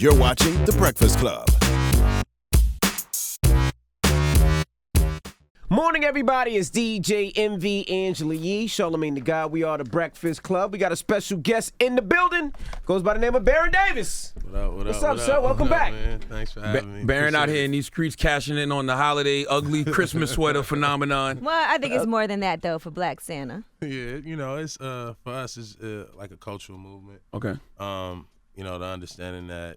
You're watching The Breakfast Club. Morning, everybody. It's DJ MV Angela Yee, Charlamagne the God. We are The Breakfast Club. We got a special guest in the building. Goes by the name of Baron Davis. What's up, sir? Welcome back. Man? Thanks for having me. Baron out here in these streets cashing in on the holiday ugly Christmas sweater phenomenon. Well, I think it's more than that, though, for Black Santa. Yeah, it's for us, it's like a cultural movement. Okay. The understanding that,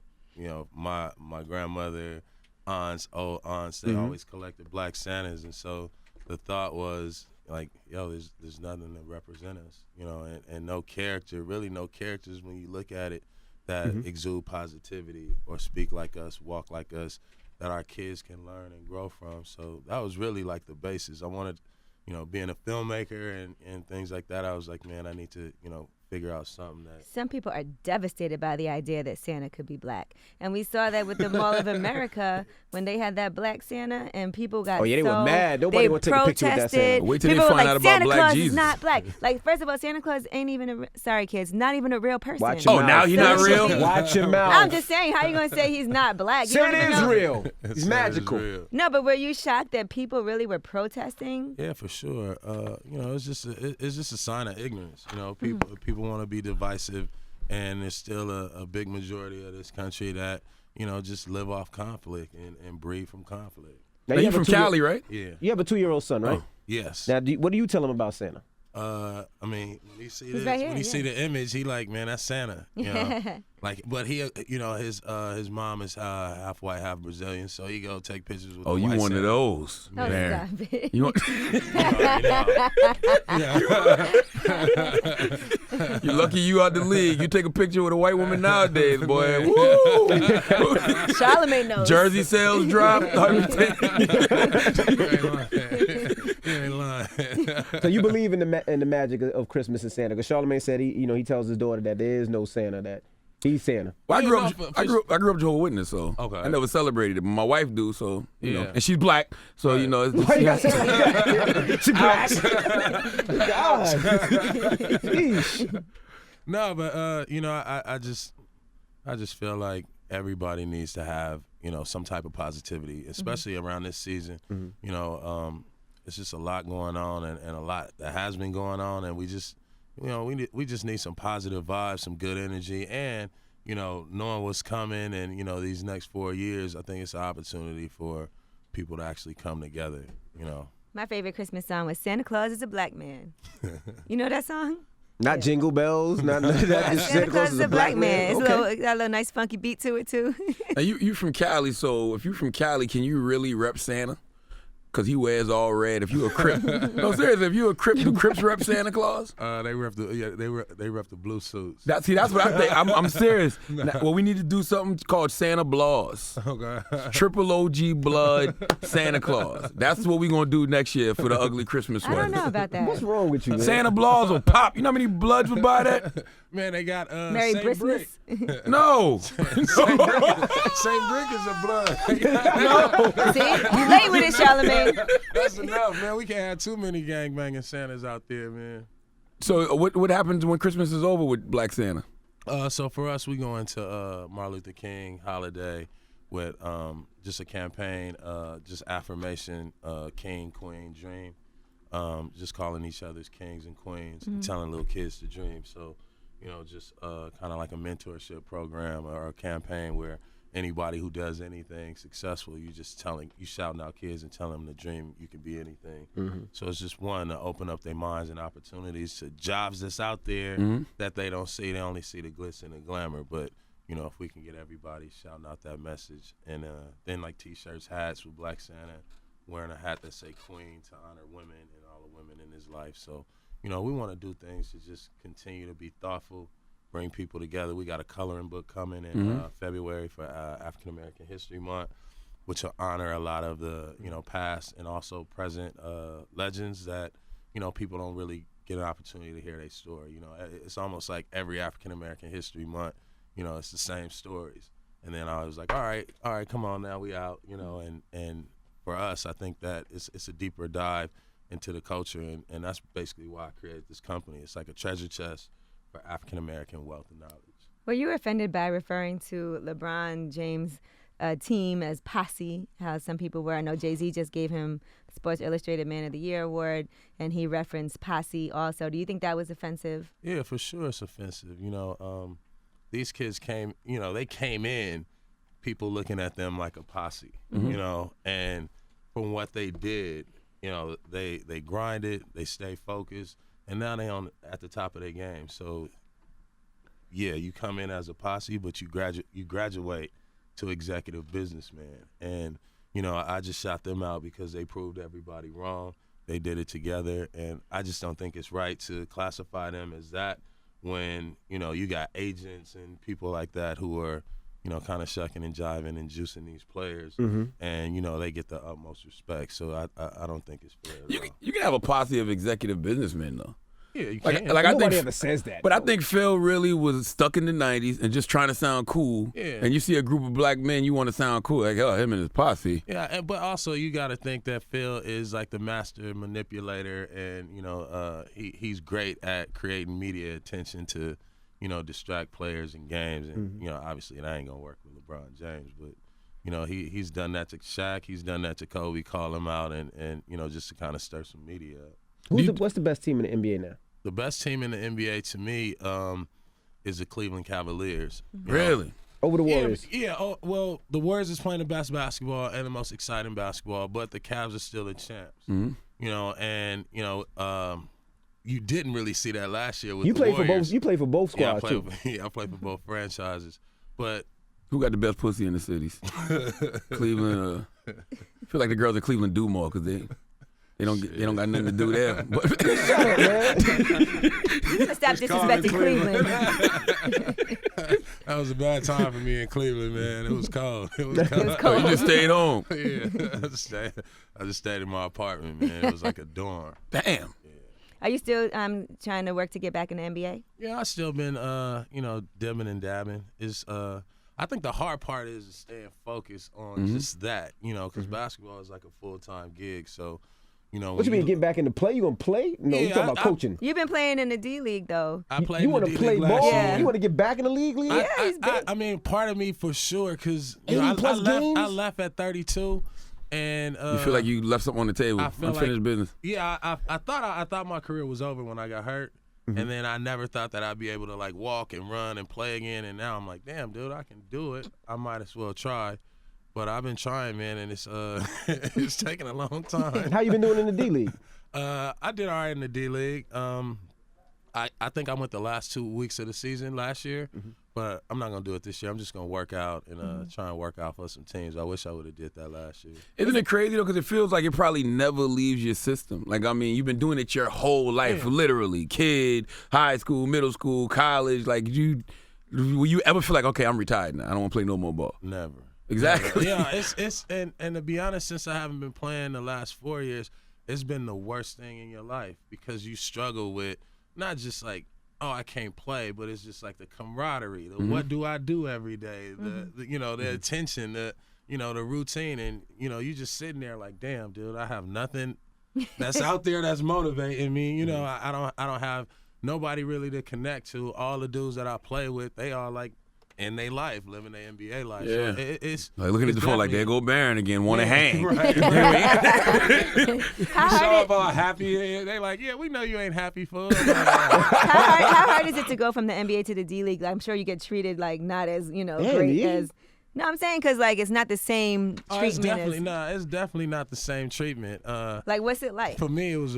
my grandmother, old aunts, they always collected Black Santas, and so the thought was like, there's nothing to represent us, and no characters when you look at it that exude positivity or speak like us, walk like us, that our kids can learn and grow from. So that was really like the basis. I wanted, being a filmmaker and things like that, I was like, man, I need to, figure out something that. Some people are devastated by the idea that Santa could be black. And we saw that with the Mall of America when they had that Black Santa and people got they were mad. Nobody would take a picture with that Santa. Wait till people they find were out like, about Santa Black Claus Jesus. is not black. Like, first of all, Santa Claus ain't even sorry, kids, not even a real person. Watch your mouth. Now he's not real? Watch your mouth. I'm just saying, how you going to say he's not black? You Santa don't even is know. real. He's magical. Real. No, but were you shocked that people really were protesting? Yeah, for sure. It's just a sign of ignorance. People want to be divisive, and there's still a big majority of this country that just live off conflict and breed from conflict. Now you from Cali, right? Yeah. You have a 2-year-old son, right? Yes. Now, what do you tell him about Santa? When he see He's this, right here, when he see the image, he like, man, that's Santa. But he, his mom is half white, half Brazilian, so he go take pictures with. Oh, the you white one Santa. of those. Oh, Man. stop it. You want... You're lucky you out the league. You take a picture with a white woman nowadays, boy. Woo! Charlamagne knows. Jersey sales drop. You ain't lying. So you believe in the magic of Christmas and Santa? Because Charlamagne said he tells his daughter that there is no Santa, that he's Santa. Well, I grew up Jehovah's Witness, so Okay. I never celebrated it. But my wife do, so you know, Yeah. and she's black, so you know. It's, Why you gotta say it like that? She black. God. Sheesh. No, but I just feel like everybody needs to have some type of positivity, especially around this season. It's just a lot going on and a lot that has been going on, and we just we just need some positive vibes, some good energy, and knowing what's coming, and these next 4 years, I think it's an opportunity for people to actually come together. My favorite Christmas song was Santa Claus is a Black Man. You know that song? Not Jingle Bells, not none of that. Just Santa Claus is a Black Man. It's Okay. got a little nice funky beat to it, too. Now you from Cali, so if you from Cali, can you really rep Santa? Cause he wears all red. If you a Crip, no seriously, if you a Crip, do Crips rep Santa Claus? They rep the blue suits. That's what I think. I'm serious. Now, well, we need to do something called Santa Blaws. Okay. Triple OG blood Santa Claus. That's what we gonna do next year for the ugly Christmas I sweater. don't know about that. What's wrong with you, man? Santa Blaws will pop. You know how many bloods would buy that? Man, they got Merry Saint Christmas. Brick. No. Saint Brick is a blood. See? You late with it, Charlamagne. That's enough, man. We can't have too many gangbanging Santas out there, man. So what happens when Christmas is over with Black Santa? So for us, we go into Martin Luther King holiday with just a campaign, just affirmation, king, queen, dream, just calling each other's kings and queens, and telling little kids to dream. So, just kind of like a mentorship program or a campaign where anybody who does anything successful, you shouting out kids and telling them to dream you can be anything. So it's just one to open up their minds and opportunities to jobs that's out there that they don't see. They only see the glitz and the glamour. But if we can get everybody shouting out that message, and then like T-shirts, hats with Black Santa, wearing a hat that say Queen to honor women and all the women in his life. So we want to do things to just continue to be thoughtful, bring people together. We got a coloring book coming in February for African American History Month, which will honor a lot of the past and also present legends that people don't really get an opportunity to hear their story. It's almost like every African American History Month, it's the same stories. And then I was like, all right, come on now, we out, and for us, I think that it's a deeper dive into the culture, and that's basically why I created this company. It's like a treasure chest for African American wealth and knowledge. Were you offended by referring to LeBron James' team as posse, how some people were? I know Jay-Z just gave him Sports Illustrated Man of the Year award, and he referenced posse also. Do you think that was offensive? Yeah, for sure it's offensive. These kids came in, people looking at them like a posse, and from what they did, they grinded, they stay focused, and now they at the top of their game. So, yeah, you come in as a posse, but you graduate to executive businessman. And, I just shot them out because they proved everybody wrong. They did it together, and I just don't think it's right to classify them as that when, you got agents and people like that who are, kind of shucking and jiving and juicing these players, and, they get the utmost respect. So I don't think it's fair. You can have a posse of executive businessmen, though. Yeah, you can. Nobody ever says that. But I think Phil really was stuck in the 90s and just trying to sound cool. Yeah. And you see a group of black men, you want to sound cool. Like, him and his posse. Yeah, but also you got to think that Phil is like the master manipulator, and, he's great at creating media attention to, distract players in games. And, obviously that ain't going to work with LeBron James. But, he's done that to Shaq. He's done that to Kobe, call him out and just to kind of stir some media up. What's the best team in the NBA now? The best team in the NBA to me is the Cleveland Cavaliers. Really? Over the Warriors? Yeah. Well, the Warriors is playing the best basketball and the most exciting basketball, but the Cavs are still the champs. Mm-hmm. You didn't really see that last year with you the played Warriors. You played for both squads too. I played for both franchises, but who got the best pussy in the cities? Cleveland. I feel like the girls in Cleveland do more because they don't got nothing to do there. Shut up, man. You gotta stop disrespecting Cleveland. That was a bad time for me in Cleveland, man. It was cold. It was cold. Oh, you just stayed home. Yeah, I just stayed in my apartment, man. It was like a dorm. Damn. Are you still trying to work to get back in the NBA? Yeah, I still been dibbing and dabbing. I think the hard part is staying focused on just that, because basketball is like a full-time gig. So, what you mean, get back into play? You gonna play? No, you talking about coaching. You've been playing in the D League though. I played. You want to play ball? Yeah. You want to get back in the league? I mean, part of me for sure, because I left at 32, and you feel like you left something on the table. Unfinished business. Yeah, I thought my career was over when I got hurt, and then I never thought that I'd be able to like walk and run and play again. And now I'm like, damn, dude, I can do it. I might as well try. But I've been trying, man, and it's it's taking a long time. How you been doing in the D League? I did all right in the D League. I think I went the last 2 weeks of the season last year, but I'm not gonna do it this year. I'm just gonna work out and try and work out for some teams. I wish I would have did that last year. Isn't it crazy though? Because it feels like it probably never leaves your system. Like, I mean, you've been doing it your whole life, literally. Kid, high school, middle school, college. Like, will you ever feel like, okay, I'm retired now. I don't want to play no more ball? Never. Exactly. Yeah, it's and to be honest, since I haven't been playing the last 4 years, it's been the worst thing in your life because you struggle with not just like, oh, I can't play, but it's just like the camaraderie, the what do I do every day, the attention, the routine, and you just sitting there like, damn, dude, I have nothing that's out there that's motivating me. I don't have nobody really to connect to. All the dudes that I play with, they are like in their life, living their NBA life. Yeah. So it's like looking at the phone like, there go Barron again, want to hang. Right. Show up all happy. They like, yeah, we know you ain't happy, fool. How hard is it to go from the NBA to the D League? I'm sure you get treated like not as great as. No, I'm saying because like it's not the same treatment. It's definitely not the same treatment. Like, what's it like? For me, it was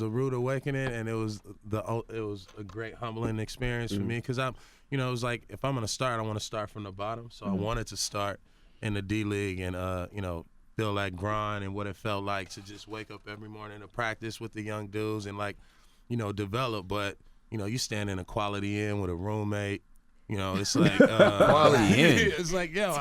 a rude awakening, and it was a great humbling experience for me because it was like if I'm gonna start, I want to start from the bottom. So I wanted to start in the D League and feel that grind and what it felt like to just wake up every morning to practice with the young dudes and like develop. But you stand in a Quality Inn with a roommate. It's like Quality Inn. It's like, yo,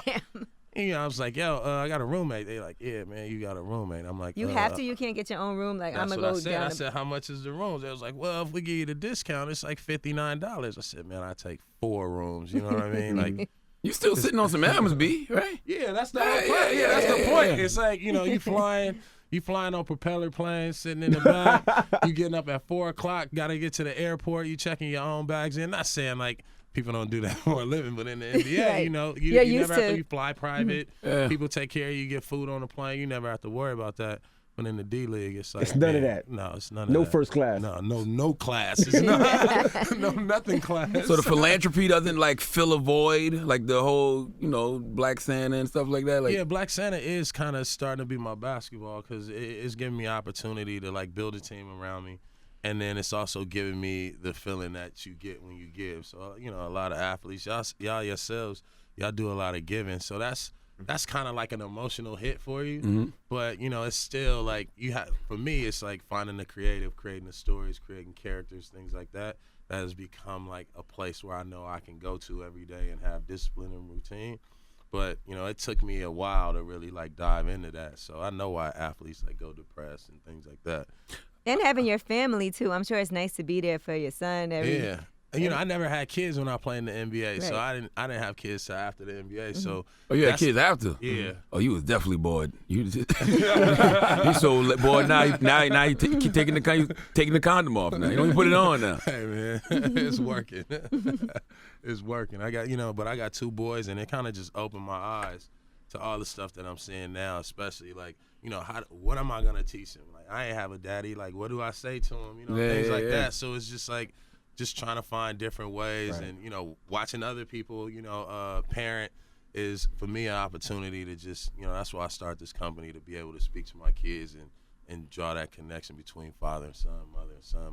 I was like, yo, I got a roommate. They like, yeah, man, you got a roommate. I'm like, you have to. You can't get your own room. Like, I'm gonna go down. I said, how much is the rooms? They was like, well, if we give you the discount, it's like $59. I said, man, I take 4 rooms. You know what I mean? Like, you still sitting on some Adams, B, right? Yeah, that's the whole point. Yeah, that's the point. It's like, you flying. You flying on propeller planes, sitting in the back. You getting up at 4 o'clock. Got to get to the airport. You checking your own bags in. Not saying like people don't do that for a living, but in the NBA, Right. you know, You're you used never have to- to fly private. Yeah. People take care of you, get food on the plane. You never have to worry about that. But in the D League, it's like It's none of man, that. No, it's none of No that. first class. No classes. No, no nothing class. So the philanthropy doesn't like fill a void, like the whole, you know, Black Santa and stuff like that. Like, Yeah, Black Santa is kind of starting to be my basketball because it's giving me opportunity to like build a team around me, and then it's also giving me the feeling that you get when you give. So you know, a lot of athletes, y'all yourselves, y'all do a lot of giving. So that's kind of like an emotional hit for you. But you know, it's still like for me, it's like finding the creative, creating the stories, creating characters, things like that. That has become like a place where I know I can go to every day and have discipline and routine. But you know, it took me a while to really like dive into that. So I know why athletes like go depressed and things like that. And having your family too. I'm sure it's nice to be there for your son. Yeah. And, you know, I never had kids when I played in the NBA, so Right. I didn't have kids till after the NBA. So oh, you had that's- kids after? Yeah. Oh, you was definitely bored. You so bored now. You keep taking the condom off now. You don't even put it on now. Hey man, it's working. It's working. I got 2 boys, and it kind of just opened my eyes to all the stuff that I'm seeing now, especially like, you know, what am I gonna teach him? Like, I ain't have a daddy. Like, what do I say to him? You know, things like that. So it's just like, just trying to find different ways, and you know, watching other people, you know, parent is for me an opportunity to just, you know, that's why I started this company, to be able to speak to my kids and draw that connection between father and son,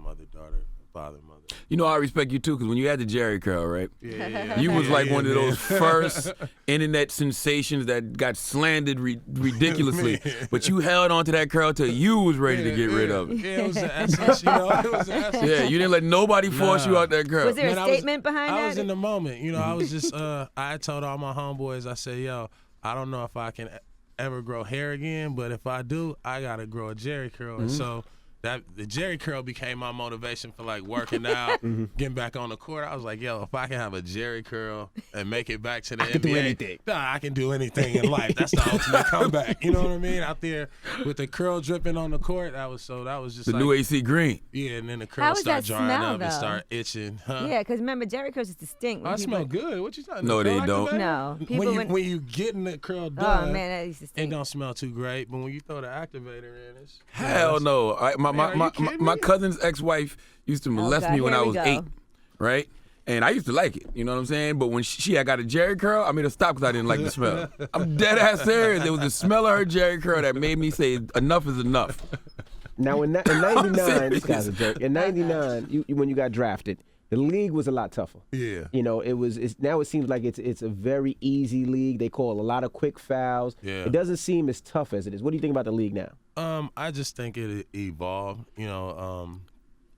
mother, daughter, father, mother. You know, I respect you too, because when you had the Jerry curl, right? Yeah. You was Yeah, like yeah, one of man. those first internet sensations that got slandered ridiculously, but you held on to that curl till you was ready to get rid of it. Yeah, it was the essence, you know. It was the essence. Yeah, you didn't let nobody force you out that curl. Was there Man, a I was- statement behind that? I was in the moment, you know. I was just, I told all my homeboys, I said, yo, I don't know if I can ever grow hair again, but if I do, I gotta grow a Jerry curl. And so the Jerry curl became my motivation for like working out, getting back on the court. I was like, yo, if I can have a Jerry curl and make it back to the NBA, can do anything. Nah, I can do anything in life. That's the ultimate comeback. You know what I mean? Out there with the curl dripping on the court, that was just The like, new AC Green. yeah, and then the How curls was start that drying smell, up though? and start itching. Huh? Yeah, because remember, Jerry curls is distinct. when I people- smell good. What you talking No, about? they Like don't. that? No, people When you getting the curl Oh done, man, that used to it stink. don't smell too great. But when you throw the activator in, it's Hell no. are you kidding My me? cousin's ex-wife used to molest God, me when here I we was go. 8, right? And I used to like it, you know what I'm saying? But when she had got a Jerry curl, I made her stop because I didn't like the smell. I'm dead ass serious. It was the smell of her Jerry curl that made me say enough is enough. Now in '99, this serious. guy's a jerk. In '99, when you got drafted, the league was a lot tougher. Yeah. You know, now it seems like it's a very easy league. They call a lot of quick fouls. Yeah. It doesn't seem as tough as it is. What do you think about the league now? I just think it evolved. You know,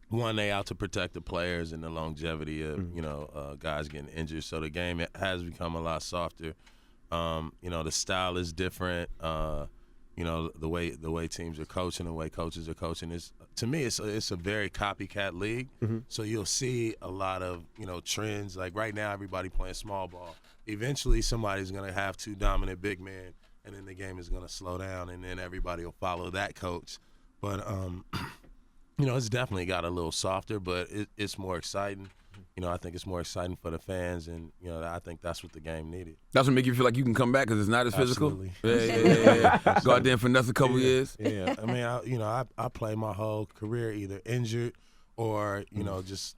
one, they out to protect the players and the longevity of you know guys getting injured. So the game has become a lot softer. You know, the style is different. You know, the way teams are coaching, the way coaches are coaching is, to me, it's a very copycat league. So you'll see a lot of, you know, trends. Like right now, everybody playing small ball. Eventually, somebody's gonna have 2 dominant big men, and then the game is gonna slow down, and then everybody will follow that coach. But you know, it's definitely got a little softer, but it's more exciting. You know, I think it's more exciting for the fans, and you know, I think that's what the game needed. That's what make you feel like you can come back because it's not as physical. Absolutely. Yeah. Go out there and finesse a couple years. Yeah, I mean, I played my whole career either injured or you know just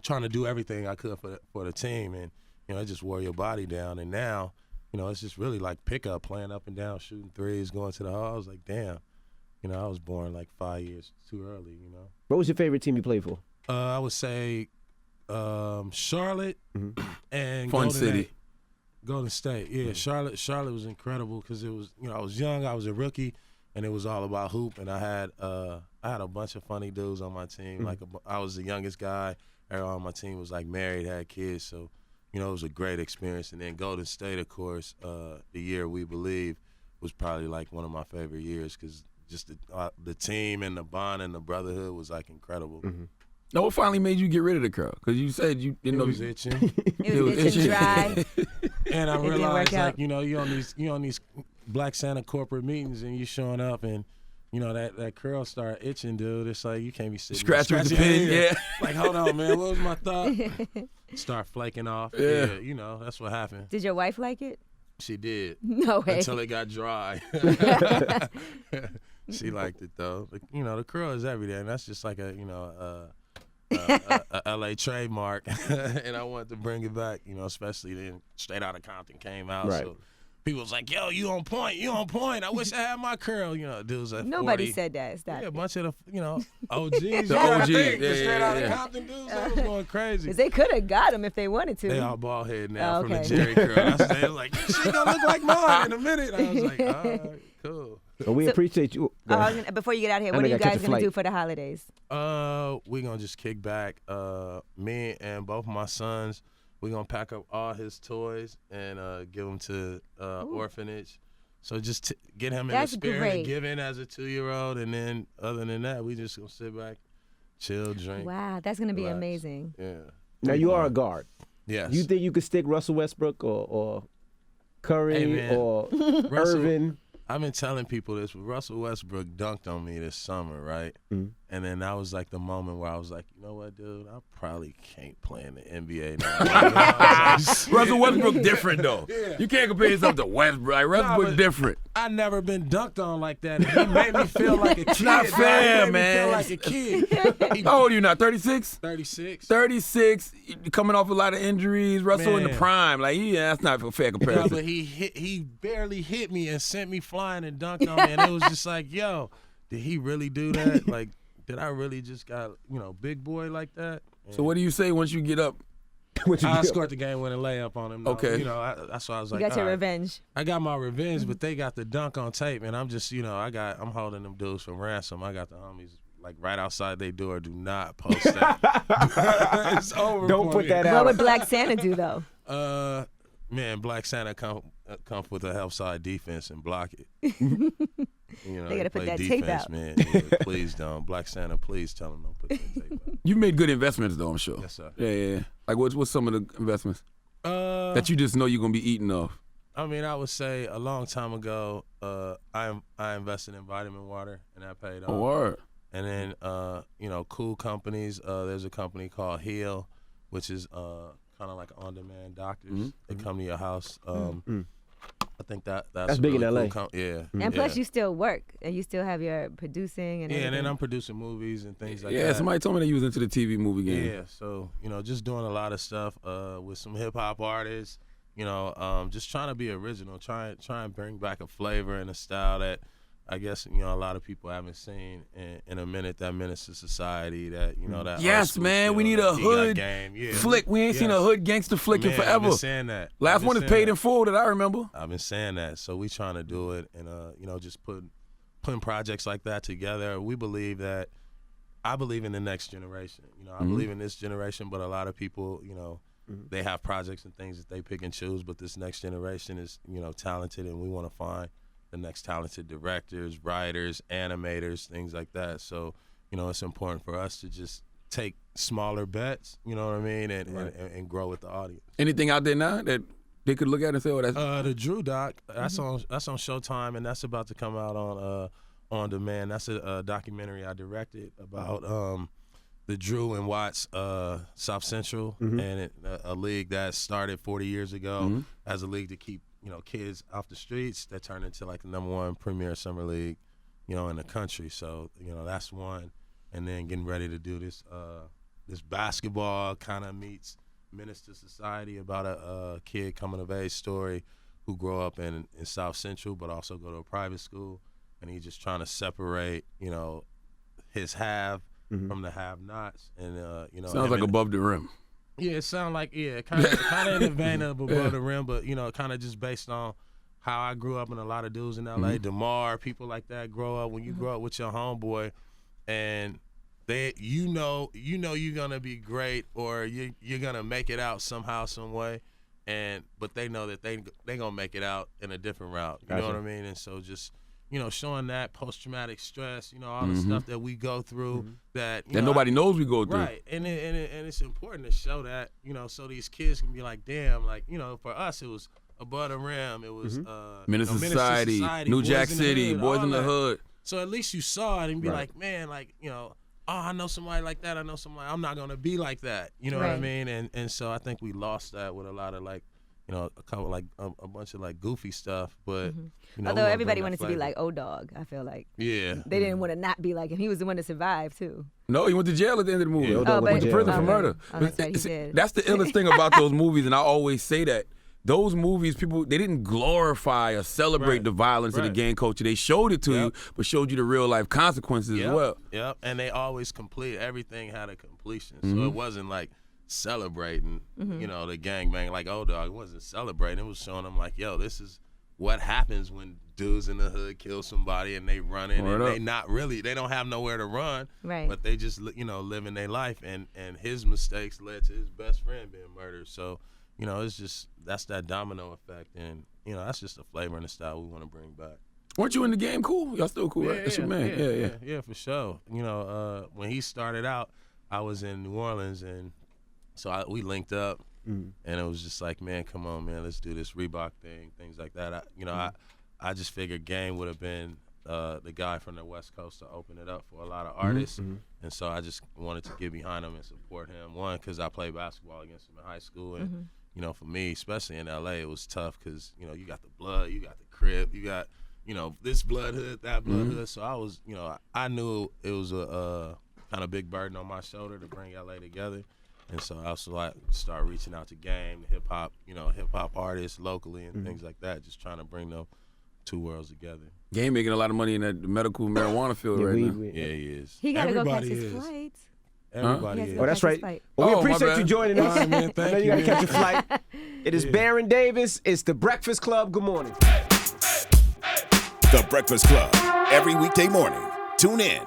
trying to do everything I could for the team, and you know, it just wore your body down. And now, you know, it's just really like pickup, playing up and down, shooting threes, going to the hall. I was like, damn, you know, I was born like 5 years too early. You know, What was your favorite team you played for? I would say Charlotte and Fun Golden city. State. Golden State, yeah. Charlotte was incredible because it was, you know, I was young, I was a rookie, and it was all about hoop. And I had a bunch of funny dudes on my team. Like I was the youngest guy. Everyone on my team was like married, had kids. So, you know, it was a great experience. And then Golden State, of course, the year We Believe was probably like one of my favorite years because just the team and the bond and the brotherhood was like incredible. Now, what finally made you get rid of the curl? Because you said you didn't It know. was itching. It was itching dry. And I It didn't realized, work out. like, you know, you on these Black Santa corporate meetings, and you showing up, and you know, that curl start itching, dude. It's like you can't be sitting Scratching with the your pin, head. yeah. Like, hold on, man. What was my thought? Start flaking off. Yeah. Yeah, you know, that's what happened. Did your wife like it? She did. No way. Until it got dry. She liked it though. But, you know, the curl is every day, and that's just like a LA trademark. And I wanted to bring it back, you know, especially then Straight Outta Compton came out. Right. So people was like, yo, you on point, you on point. I wish I had my curl. You know, dudes at 40. Nobody said that. Stop. Yeah, a bunch of the, you know, OGs. The OGs. The Straight Outta Yeah. Compton dudes, they was going crazy. 'Cause they could have got him if they wanted to. They all bald head now Oh, from the okay. Jerry curl. They was like, she gonna look like mine in a minute. I was like, all right, cool. So we appreciate you. Go ahead. Before you get out here, I what know are you you gotta catch guys a going to do flight. for the holidays? We gonna just kick back. Me and both of my sons, we gonna pack up all his toys and give them to orphanage. So just get him in That's the spirit great. of giving as a 2-year-old, and then other than that, we just gonna sit back, chill, drink. Wow, that's going to be relax. amazing. Yeah. Now you are a guard. Yes. You think you could stick Russell Westbrook or Curry Hey, man. or Russell- Irvin? I've been telling people this, but Russell Westbrook dunked on me this summer, right? Mhm. And then that was like the moment where I was like, you know what, dude? I probably can't play in the NBA now. Russell Westbrook different though. You can't compare yourself to Westbrook. Like, Westbrook but- different. I never been dunked on like that. And he made me feel like a kid. not dog. fair, He made man. Me feel like a kid. He, How old are you now? 36? 36. 36, coming off a lot of injuries. Russell in the Man. prime. Like, yeah, that's not a fair No, comparison. but he barely hit me and sent me flying and dunked on me, and it was just like, yo, did he really do that? Like, did I really just got big boy like that? So what do you say once you get up? What you I do? scored the game-winning layup on him. Though. Okay. That's why I was You like, got your all right. revenge. I got my revenge, but they got the dunk on tape, and I'm just, I'm holding them dudes for ransom. I got the homies like right outside their door. Do not post that. It's over. Don't for put me. that What out. would Black Santa do, though? Man, Black Santa come with a help side defense and block it. They gotta put play that defense, tape out. man. Yeah, please don't. Black Santa, please tell him don't put that tape out. You made good investments though, I'm sure. Yes, sir. Yeah. Like what's some of the investments that you just know you're gonna be eating off? I mean, I would say a long time ago, I invested in vitamin water, and that paid off. Oh, word. And then, cool companies. There's a company called Heal, which is kind of like on-demand doctors. They come to your house. I think that's That's a big in really LA. cool yeah. And plus, yeah. you still work, and you still have your producing and Yeah, and then everything. I'm producing movies and things like Yeah, that. somebody told me that you was into the TV movie game. Yeah, so just doing a lot of stuff with some hip hop artists. Just trying to be original, try and bring back a flavor and a style that I guess a lot of people haven't seen in a minute. That menace to society. That that. Yes, old school man, feel, we need that a He Got hood Game. Yeah. flick. We ain't seen a Yes. hood gangster flick in Man, I've forever. been saying that. Last I've been one is saying Paid that. in Full that I remember. I've been saying that, so we trying to do it, and just putting projects like that together. We believe that. I believe in the next generation. I believe in this generation, but a lot of people, they have projects and things that they pick and choose. But this next generation is, talented, and we want to find the next talented directors, writers, animators, things like that. So, it's important for us to just take smaller bets. You know what I mean, and grow with the audience. Anything out there now that they could look at and say, "Oh, that's." The Drew doc, that's on Showtime, and that's about to come out on demand. That's a documentary I directed about the Drew and Watts South Central, and a league that started 40 years ago as a league to keep kids off the streets. That turned into like the #1 premier summer league, in the country. So that's one, and then getting ready to do this basketball kind of meets menace to society about a kid coming of age story who grew up in South Central but also go to a private school, and he's just trying to separate his have from the have-nots, and Sounds like above the rim. yeah, it sounds like kind of in the vein of above the rim, but kind of just based on how I grew up, and a lot of dudes in LA, DeMar, people like that grow up. When you grow up with your homeboy, and you know you're gonna be great, or you're gonna make it out somehow, some way, but they know that they gonna make it out in a different route. You know what I mean? And so just showing that post-traumatic stress, all the stuff that we go through that Nobody knows we go through. right, and it's important to show that so these kids can be like, damn, like for us it was above the rim, it was Menace to Society, New Boys Jack in the City, Hood, Boys all in the that. Hood. So at least you saw it and be like, man, like, you know, oh, I know somebody like that. I know somebody. I'm not gonna be like that. You know what I mean? And so I think we lost that with a lot of like, you know, a bunch of like goofy stuff. But you know, although everybody wanted to be like O-Dog, I feel like they didn't want to not be like him. He was the one to survive too. No, he went to jail at the end of the movie. Yeah. Went to prison for murder. Oh, that's right, he did. That's the illest thing about those movies, and I always say that. Those movies, people, they didn't glorify or celebrate the violence of the gang culture. They showed it to you, but showed you the real life consequences as well. Yep, and they always complete. Everything had a completion, so it wasn't like celebrating, you know, the gangbang like O-Dog. It wasn't celebrating. It was showing them like, yo, this is what happens when dudes in the hood kill somebody and they run in and they don't have nowhere to run, but they just, you know, living their life. And his mistakes led to his best friend being murdered. So, you know, it's just, that's that domino effect. And, you know, that's just the flavor and the style we want to bring back. Weren't you in the game cool? Y'all still cool, right? That's your man. Yeah, for sure. You know, when he started out, I was in New Orleans, and so we linked up, and it was just like, man, come on, man, let's do this Reebok thing, things like that. I just figured Game would have been the guy from the West Coast to open it up for a lot of artists, and so I just wanted to get behind him and support him. One, because I played basketball against him in high school, and you know, for me, especially in LA, it was tough because, you know, you got the blood, you got the crib, you got, you know, this blood hood, that blood hood. So I was, you know, I knew it was a kind of big burden on my shoulder to bring LA together. And so I also like start reaching out to Game, hip hop artists locally and things like that, just trying to bring them two worlds together. Game making a lot of money in that medical marijuana field right now. Yeah, he is. He got to go catch his flight. Everybody is. Oh, that's right. Well, we appreciate you joining us. All right, man, I know you got to catch a flight. It is Baron Davis. It's The Breakfast Club. Good morning. The Breakfast Club. Every weekday morning. Tune in